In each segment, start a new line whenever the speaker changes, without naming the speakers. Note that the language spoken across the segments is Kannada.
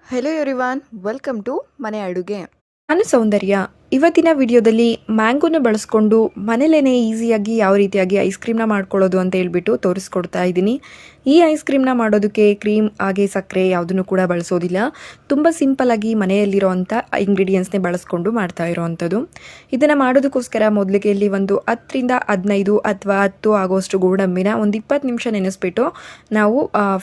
ಹೆಲೋ ಎವ್ರಿವಾನ್, ವೆಲ್ಕಮ್ ಟು ಮನೆ ಅಡುಗೆ.
ನಾನು ಸೌಂದರ್ಯ. ಇವತ್ತಿನ ವಿಡಿಯೋದಲ್ಲಿ ಮ್ಯಾಂಗೋನ ಬಳಸ್ಕೊಂಡು ಮನೇಲೇನೆ ಈಸಿಯಾಗಿ ಯಾವ ರೀತಿಯಾಗಿ ಐಸ್ ಕ್ರೀಮ್ನ ಮಾಡ್ಕೊಳ್ಳೋದು ಅಂತ ಹೇಳ್ಬಿಟ್ಟು ತೋರಿಸ್ಕೊಡ್ತಾ ಇದ್ದೀನಿ. ಈ ಐಸ್ ಕ್ರೀಮ್ನ ಮಾಡೋದಕ್ಕೆ ಕ್ರೀಮ್ ಹಾಗೆ ಸಕ್ಕರೆ ಯಾವುದನ್ನು ಕೂಡ ಬಳಸೋದಿಲ್ಲ. ತುಂಬ ಸಿಂಪಲ್ಲಾಗಿ ಮನೆಯಲ್ಲಿರೋವಂಥ ಇಂಗ್ರೀಡಿಯೆಂಟ್ಸ್ನೇ ಬಳಸ್ಕೊಂಡು ಮಾಡ್ತಾ ಇರೋವಂಥದ್ದು. ಇದನ್ನು ಮಾಡೋದಕ್ಕೋಸ್ಕರ ಮೊದಲಿಗೆ ಇಲ್ಲಿ ಒಂದು 10ರಿಂದ 15 ಅಥವಾ 10 ಆಗೋಷ್ಟು ಗೋಡಂಬಿನ ಒಂದು 20 ನಿಮಿಷ ನೆನೆಸ್ಬಿಟ್ಟು ನಾವು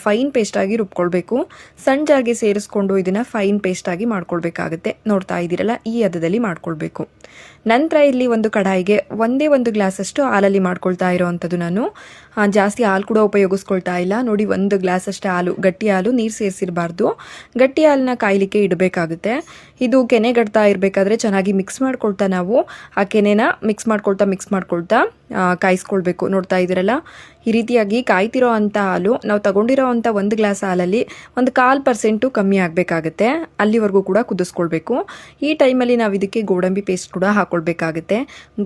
ಫೈನ್ ಪೇಸ್ಟಾಗಿ ರುಬ್ಕೊಳ್ಬೇಕು. ಸಣ್ಣ ಜಾರ್ಗೆ ಸೇರಿಸ್ಕೊಂಡು ಇದನ್ನು ಫೈನ್ ಪೇಸ್ಟಾಗಿ ಮಾಡ್ಕೊಳ್ಬೇಕಾಗುತ್ತೆ. ನೋಡ್ತಾ ಇದ್ದೀರಲ್ಲ, ಈ ಹದದಲ್ಲಿ ಮಾಡ್ಕೊಳ್ಬೇಕು. ನಂತರ ಇಲ್ಲಿ ಒಂದು ಕಡಾಯಿಗೆ ಒಂದೇ ಒಂದು ಗ್ಲಾಸಷ್ಟು ಹಾಲಲ್ಲಿ ಮಾಡ್ಕೊಳ್ತಾ ಇರೋವಂಥದ್ದು. ನಾನು ಜಾಸ್ತಿ ಹಾಲು ಕೂಡ ಉಪಯೋಗಿಸ್ಕೊಳ್ತಾ ಇಲ್ಲ. ನೋಡಿ, 1 ಗ್ಲಾಸಷ್ಟು ಹಾಲು, ಗಟ್ಟಿ ಹಾಲು, ನೀರು ಸೇರಿಸಿರಬಾರ್ದು. ಗಟ್ಟಿ ಹಾಲನ್ನ ಕಾಯಲಿಕ್ಕೆ ಇಡಬೇಕಾಗುತ್ತೆ. ಇದು ಕೆನೆಗಡ್ತಾ ಇರಬೇಕಾದ್ರೆ ಚೆನ್ನಾಗಿ ಮಿಕ್ಸ್ ಮಾಡ್ಕೊಳ್ತಾ ನಾವು ಆ ಕೆನೆನ ಮಿಕ್ಸ್ ಮಾಡ್ಕೊಳ್ತಾ ಕಾಯಿಸ್ಕೊಳ್ಬೇಕು. ನೋಡ್ತಾ ಇದ್ದೀರಲ್ಲ, ಈ ರೀತಿಯಾಗಿ ಕಾಯ್ತಿರೋ ಅಂಥ ಹಾಲು ನಾವು ತಗೊಂಡಿರೋ ಅಂಥ 1 ಗ್ಲಾಸ್ ಹಾಲಲ್ಲಿ ಒಂದು 0.5% ಕಮ್ಮಿ ಆಗಬೇಕಾಗುತ್ತೆ. ಅಲ್ಲಿವರೆಗೂ ಕೂಡ ಕುದಿಸ್ಕೊಳ್ಬೇಕು. ಈ ಟೈಮಲ್ಲಿ ನಾವು ಇದಕ್ಕೆ ಗೋಡಂಬಿ ಪೇಸ್ಟ್ ಕೂಡ ಹಾಕ್ಕೊಳ್ಬೇಕಾಗುತ್ತೆ.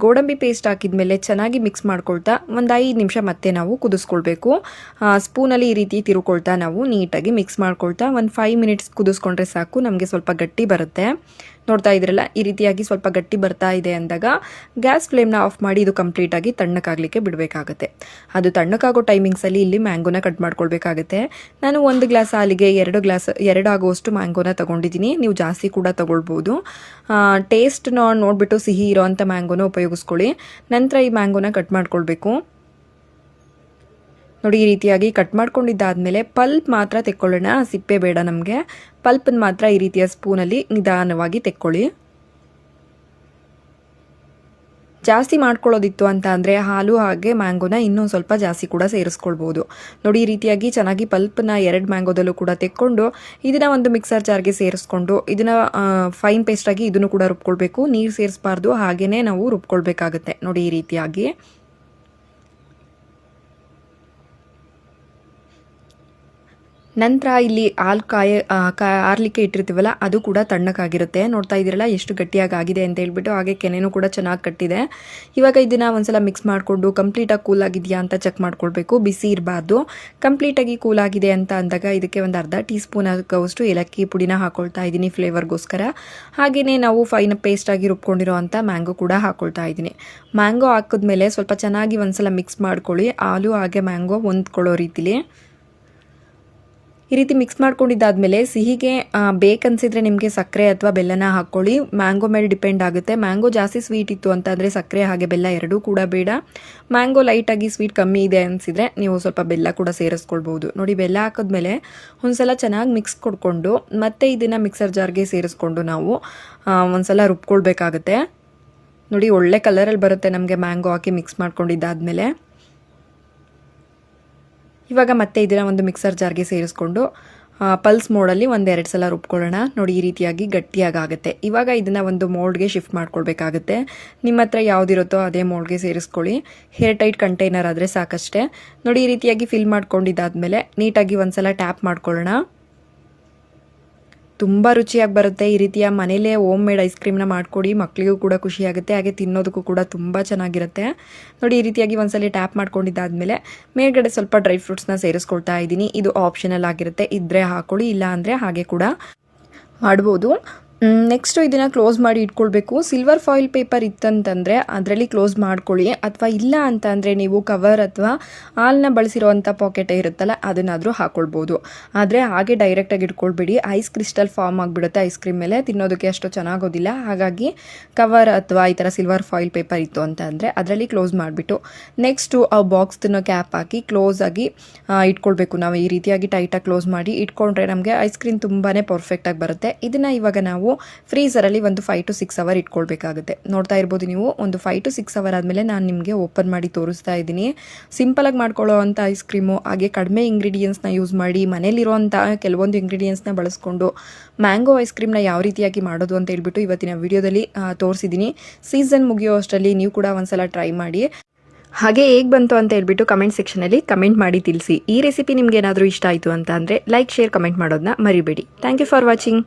ಗೋಡಂಬಿ ಪೇಸ್ಟ್ ಹಾಕಿದ್ಮೇಲೆ ಚೆನ್ನಾಗಿ ಮಿಕ್ಸ್ ಮಾಡ್ಕೊಳ್ತಾ ಒಂದು 5 ನಿಮಿಷ ಮತ್ತೆ ನಾವು ಕುದಿಸ್ಕೊಳ್ಬೇಕು. ಸ್ಪೂನಲ್ಲಿ ಈ ರೀತಿ ತಿರುಕೊಳ್ತಾ ನಾವು ನೀಟಾಗಿ ಮಿಕ್ಸ್ ಮಾಡ್ಕೊಳ್ತಾ ಒಂದು 5 ಮಿನಿಟ್ಸ್ ಕುದಿಸ್ಕೊಂಡ್ರೆ ಸಾಕು. ನಮಗೆ ಸ್ವಲ್ಪ ಗಟ್ಟಿ ಬರುತ್ತೆ. ನೋಡ್ತಾ ಇದ್ರಲ್ಲ, ಈ ರೀತಿಯಾಗಿ ಸ್ವಲ್ಪ ಗಟ್ಟಿ ಬರ್ತಾ ಇದೆ ಅಂದಾಗ ಗ್ಯಾಸ್ ಫ್ಲೇಮ್ನ ಆಫ್ ಮಾಡಿ ಇದು ಕಂಪ್ಲೀಟಾಗಿ ತಣ್ಣಕ್ಕಾಗಲಿಕ್ಕೆ ಬಿಡಬೇಕಾಗುತ್ತೆ. ಅದು ತಣ್ಣಕ್ಕಾಗೋ ಟೈಮಿಂಗ್ಸಲ್ಲಿ ಇಲ್ಲಿ ಮ್ಯಾಂಗೋನ ಕಟ್ ಮಾಡ್ಕೊಳ್ಬೇಕಾಗುತ್ತೆ. ನಾನು 1 ಗ್ಲಾಸ್ ಹಾಲಿಗೆ 2 ಆಗುವಷ್ಟು ಮ್ಯಾಂಗೋನ ತೊಗೊಂಡಿದ್ದೀನಿ. ನೀವು ಜಾಸ್ತಿ ಕೂಡ ತೊಗೊಳ್ಬೋದು. ಟೇಸ್ಟ್ನ ನೋಡಿಬಿಟ್ಟು ಸಿಹಿ ಇರೋವಂಥ ಮ್ಯಾಂಗೋನ ಉಪಯೋಗಿಸ್ಕೊಳ್ಳಿ. ನಂತರ ಈ ಮ್ಯಾಂಗೋನ ಕಟ್ ಮಾಡ್ಕೊಳ್ಬೇಕು. ನೋಡಿ, ಈ ರೀತಿಯಾಗಿ ಕಟ್ ಮಾಡ್ಕೊಂಡಿದ್ದಾದಮೇಲೆ ಪಲ್ಪ್ ಮಾತ್ರ ತೆಕ್ಕೊಳ್ಳೋಣ. ಸಿಪ್ಪೆ ಬೇಡ ನಮಗೆ. ಪಲ್ಪನ್ನು ಮಾತ್ರ ಈ ರೀತಿಯ ಸ್ಪೂನಲ್ಲಿ ನಿಧಾನವಾಗಿ ತೆಕ್ಕೊಳ್ಳಿ. ಜಾಸ್ತಿ ಮಾಡ್ಕೊಳ್ಳೋದಿತ್ತು ಅಂತ ಅಂದರೆ ಹಾಲು ಹಾಗೆ ಮ್ಯಾಂಗೋನ ಇನ್ನೊಂದು ಸ್ವಲ್ಪ ಜಾಸ್ತಿ ಕೂಡ ಸೇರಿಸ್ಕೊಳ್ಬೋದು. ನೋಡಿ, ಈ ರೀತಿಯಾಗಿ ಚೆನ್ನಾಗಿ ಪಲ್ಪನ್ನ 2 ಮ್ಯಾಂಗೋದಲ್ಲೂ ಕೂಡ ತೆಕ್ಕೊಂಡು ಇದನ್ನು ಒಂದು ಮಿಕ್ಸರ್ ಜಾರ್ಗೆ ಸೇರಿಸ್ಕೊಂಡು ಇದನ್ನು ಫೈನ್ ಪೇಸ್ಟಾಗಿ ಇದನ್ನು ಕೂಡ ರುಬ್ಕೊಳ್ಬೇಕು. ನೀರು ಸೇರಿಸಬಾರ್ದು, ಹಾಗೆಯೇ ನಾವು ರುಬ್ಕೊಳ್ಬೇಕಾಗುತ್ತೆ. ನೋಡಿ, ಈ ರೀತಿಯಾಗಿ ನಂತರ ಇಲ್ಲಿ ಹಾಲು ಆರಲಿಕ್ಕೆ ಇಟ್ಟಿರ್ತೀವಲ್ಲ, ಅದು ಕೂಡ ತಣ್ಣಕ್ಕಾಗಿರುತ್ತೆ. ನೋಡ್ತಾ ಇದ್ದೀರಲ್ಲ ಎಷ್ಟು ಗಟ್ಟಿಯಾಗಿ ಆಗಿದೆ ಅಂತ ಹೇಳ್ಬಿಟ್ಟು. ಹಾಗೆ ಕೆನೆನೂ ಕೂಡ ಚೆನ್ನಾಗಿ ಕಟ್ಟಿದೆ. ಇವಾಗ ಇದನ್ನು ಒಂದ್ಸಲ ಮಿಕ್ಸ್ ಮಾಡಿಕೊಂಡು ಕಂಪ್ಲೀಟಾಗಿ ಕೂಲ್ ಆಗಿದೆಯಾ ಅಂತ ಚೆಕ್ ಮಾಡ್ಕೊಳ್ಬೇಕು. ಬಿಸಿ ಇರಬಾರ್ದು. ಕಂಪ್ಲೀಟಾಗಿ ಕೂಲ್ ಆಗಿದೆ ಅಂತ ಅಂದಾಗ ಇದಕ್ಕೆ ಒಂದು ಅರ್ಧ ಟೀ ಸ್ಪೂನ್ ಆಗೋಷ್ಟು ಏಲಕ್ಕಿ ಪುಡಿನ ಹಾಕ್ಕೊಳ್ತಾ ಇದ್ದೀನಿ ಫ್ಲೇವರ್ಗೋಸ್ಕರ. ಹಾಗೆಯೇ ನಾವು ಫೈನ್ ಪೇಸ್ಟಾಗಿ ರುಬ್ಕೊಂಡಿರೋ ಅಂಥ ಮ್ಯಾಂಗೋ ಕೂಡ ಹಾಕ್ಕೊಳ್ತಾ ಇದ್ದೀನಿ. ಮ್ಯಾಂಗೋ ಹಾಕಿದ್ಮೇಲೆ ಸ್ವಲ್ಪ ಚೆನ್ನಾಗಿ ಒಂದ್ಸಲ ಮಿಕ್ಸ್ ಮಾಡ್ಕೊಳ್ಳಿ. ಹಾಲು ಹಾಗೆ ಮ್ಯಾಂಗೋ ಹೊಂದ್ಕೊಳ್ಳೋ ರೀತಿಲಿ ಈ ರೀತಿ ಮಿಕ್ಸ್ ಮಾಡ್ಕೊಂಡಿದ್ದಾದಮೇಲೆ ಸಿಹಿಗೆ ಬೇಕನ್ಸಿದ್ರೆ ನಿಮಗೆ ಸಕ್ಕರೆ ಅಥವಾ ಬೆಲ್ಲನ ಹಾಕ್ಕೊಳ್ಳಿ. ಮ್ಯಾಂಗೋ ಮೇಲೆ ಡಿಪೆಂಡ್ ಆಗುತ್ತೆ. ಮ್ಯಾಂಗೋ ಜಾಸ್ತಿ ಸ್ವೀಟ್ ಇತ್ತು ಅಂತಂದರೆ ಸಕ್ಕರೆ ಹಾಗೆ ಬೆಲ್ಲ ಎರಡೂ ಕೂಡ ಬೇಡ. ಮ್ಯಾಂಗೋ ಲೈಟಾಗಿ ಸ್ವೀಟ್ ಕಮ್ಮಿ ಇದೆ ಅನಿಸಿದರೆ ನೀವು ಸ್ವಲ್ಪ ಬೆಲ್ಲ ಕೂಡ ಸೇರಿಸ್ಕೊಳ್ಬೋದು. ನೋಡಿ, ಬೆಲ್ಲ ಹಾಕಿದ್ಮೇಲೆ ಒಂದ್ಸಲ ಚೆನ್ನಾಗಿ ಮಿಕ್ಸ್ ಕೊಡ್ಕೊಂಡು ಮತ್ತೆ ಇದನ್ನು ಮಿಕ್ಸರ್ ಜಾರ್ಗೆ ಸೇರಿಸ್ಕೊಂಡು ನಾವು ಒಂದ್ಸಲ ರುಬ್ಕೊಳ್ಬೇಕಾಗುತ್ತೆ. ನೋಡಿ, ಒಳ್ಳೆ ಕಲರಲ್ಲಿ ಬರುತ್ತೆ ನಮಗೆ ಮ್ಯಾಂಗೋ ಹಾಕಿ ಮಿಕ್ಸ್ ಮಾಡ್ಕೊಂಡಿದ್ದಾದಮೇಲೆ. ಇವಾಗ ಮತ್ತೆ ಇದನ್ನು ಒಂದು ಮಿಕ್ಸರ್ ಜಾರ್ಗೆ ಸೇರಿಸ್ಕೊಂಡು ಪಲ್ಸ್ ಮೋಡಲ್ಲಿ 1-2 ಸಲ ರುಬ್ಕೊಳ್ಳೋಣ. ನೋಡಿ, ಈ ರೀತಿಯಾಗಿ ಗಟ್ಟಿಯಾಗುತ್ತೆ. ಇವಾಗ ಇದನ್ನು ಒಂದು ಮೋಲ್ಡ್ಗೆ ಶಿಫ್ಟ್ ಮಾಡ್ಕೊಳ್ಬೇಕಾಗುತ್ತೆ. ನಿಮ್ಮ ಹತ್ರ ಯಾವುದಿರುತ್ತೋ ಅದೇ ಮೋಲ್ಡ್ಗೆ ಸೇರಿಸ್ಕೊಳ್ಳಿ. ಏರ್ ಟೈಟ್ ಕಂಟೈನರ್ ಆದರೆ ಸಾಕಷ್ಟೇ. ನೋಡಿ, ಈ ರೀತಿಯಾಗಿ ಫಿಲ್ ಮಾಡ್ಕೊಂಡಿದ್ದಾದಮೇಲೆ ನೀಟಾಗಿ ಒಂದ್ಸಲ ಟ್ಯಾಪ್ ಮಾಡ್ಕೊಳ್ಳೋಣ. ತುಂಬ ರುಚಿಯಾಗಿ ಬರುತ್ತೆ. ಈ ರೀತಿಯ ಮನೇಲೇ ಹೋಮ್ ಮೇಡ್ ಐಸ್ ಕ್ರೀಮ್ನ ಮಾಡಿಕೊಡಿ. ಮಕ್ಕಳಿಗೂ ಕೂಡ ಖುಷಿಯಾಗುತ್ತೆ, ಹಾಗೆ ತಿನ್ನೋದಕ್ಕೂ ಕೂಡ ತುಂಬ ಚೆನ್ನಾಗಿರುತ್ತೆ. ನೋಡಿ, ಈ ರೀತಿಯಾಗಿ ಒಂದ್ಸಲ ಟ್ಯಾಪ್ ಮಾಡ್ಕೊಂಡಿದ್ದಾದಮೇಲೆ ಮೇಲ್ಗಡೆ ಸ್ವಲ್ಪ ಡ್ರೈ ಫ್ರೂಟ್ಸ್ನ ಸೇರಿಸ್ಕೊಳ್ತಾ ಇದ್ದೀನಿ. ಇದು ಆಪ್ಷನಲ್ ಆಗಿರುತ್ತೆ. ಇದ್ದರೆ ಹಾಕೊಳ್ಳಿ, ಇಲ್ಲ ಅಂದರೆ ಹಾಗೆ ಕೂಡ ಮಾಡ್ಬೋದು. ನೆಕ್ಸ್ಟು ಇದನ್ನು ಕ್ಲೋಸ್ ಮಾಡಿ ಇಟ್ಕೊಳ್ಬೇಕು. ಸಿಲ್ವರ್ ಫಾಯಿಲ್ ಪೇಪರ್ ಇತ್ತಂತಂದರೆ ಅದರಲ್ಲಿ ಕ್ಲೋಸ್ ಮಾಡ್ಕೊಳ್ಳಿ. ಅಥವಾ ಇಲ್ಲ ಅಂತ ಅಂದರೆ ನೀವು ಕವರ್ ಅಥವಾ ಹಾಲನ್ನ ಬಳಸಿರೋವಂಥ ಪಾಕೆಟೇ ಇರುತ್ತಲ್ಲ, ಅದನ್ನಾದರೂ ಹಾಕ್ಕೊಳ್ಬೋದು. ಆದರೆ ಹಾಗೆ ಡೈರೆಕ್ಟಾಗಿ ಇಟ್ಕೊಳ್ಬೇಡಿ. ಐಸ್ ಕ್ರಿಸ್ಟಲ್ ಫಾರ್ಮ್ ಆಗಿಬಿಡುತ್ತೆ ಐಸ್ ಕ್ರೀಮ್ ಮೇಲೆ. ತಿನ್ನೋದಕ್ಕೆ ಅಷ್ಟು ಚೆನ್ನಾಗೋದಿಲ್ಲ. ಹಾಗಾಗಿ ಕವರ್ ಅಥವಾ ಈ ಥರ ಸಿಲ್ವರ್ ಫಾಯಿಲ್ ಪೇಪರ್ ಇತ್ತು ಅಂತ ಅಂದರೆ ಅದರಲ್ಲಿ ಕ್ಲೋಸ್ ಮಾಡಿಬಿಟ್ಟು ನೆಕ್ಸ್ಟು ಆ ಬಾಕ್ಸ್ನ ಕ್ಯಾಪ್ ಹಾಕಿ ಕ್ಲೋಸ್ ಆಗಿ ಇಟ್ಕೊಳ್ಬೇಕು. ನಾವು ಈ ರೀತಿಯಾಗಿ ಟೈಟಾಗಿ ಕ್ಲೋಸ್ ಮಾಡಿ ಇಟ್ಕೊಂಡ್ರೆ ನಮಗೆ ಐಸ್ ಕ್ರೀಮ್ ತುಂಬಾ ಪರ್ಫೆಕ್ಟಾಗಿ ಬರುತ್ತೆ. ಇದನ್ನು ಇವಾಗ ನಾವು ಫ್ರೀಸರಲ್ಲಿ ಒಂದು 5 to 6 ಅವರ್ ಇಟ್ಕೊಳ್ಬೇಕಾಗುತ್ತೆ. ನೋಡ್ತಾ ಇರ್ಬೋದು ನೀವು, ಒಂದು 5 to 6 ಅವರ್ ಆದಮೇಲೆ ನಾನು ನಿಮಗೆ ಓಪನ್ ಮಾಡಿ ತೋರಿಸ್ತಾ ಇದ್ದೀನಿ. ಸಿಂಪಲಾಗಿ ಮಾಡ್ಕೊಳ್ಳೋ ಅಂಥ ಐಸ್ ಕ್ರೀಮು, ಹಾಗೆ ಕಡಿಮೆ ಇಂಗ್ರೀಡಿಯೆಂಟ್ಸ್ನ ಯೂಸ್ ಮಾಡಿ ಮನೇಲಿರುವಂಥ ಕೆಲವೊಂದು ಇಂಗ್ರೀಡಿಯೆಂಟ್ಸ್ನ ಬಳಸ್ಕೊಂಡು ಮ್ಯಾಂಗೋ ಐಸ್ ಕ್ರೀಮ್ನ ಯಾವ ರೀತಿಯಾಗಿ ಮಾಡೋದು ಅಂತ ಹೇಳ್ಬಿಟ್ಟು ಇವತ್ತಿನ ವಿಡಿಯೋದಲ್ಲಿ ತೋರಿಸಿದ್ದೀನಿ. ಸೀಸನ್ ಮುಗಿಯೋ ಅಷ್ಟರಲ್ಲಿ ನೀವು ಕೂಡ ಒಂದ್ಸಲ ಟ್ರೈ ಮಾಡಿ. ಹಾಗೆ ಹೇಗೆ ಬಂತು ಅಂತ ಹೇಳ್ಬಿಟ್ಟು ಕಮೆಂಟ್ ಸೆಕ್ಷನಲ್ಲಿ ಕಮೆಂಟ್ ಮಾಡಿ ತಿಳಿಸಿ. ಈ ರೆಸಿಪಿ ನಿಮ್ಗೆ ಏನಾದರೂ ಇಷ್ಟ ಆಯಿತು ಅಂತ ಅಂದರೆ ಲೈಕ್, ಶೇರ್, ಕಮೆಂಟ್ ಮಾಡೋದನ್ನ ಮರಿಬೇಡಿ. Thank you for watching.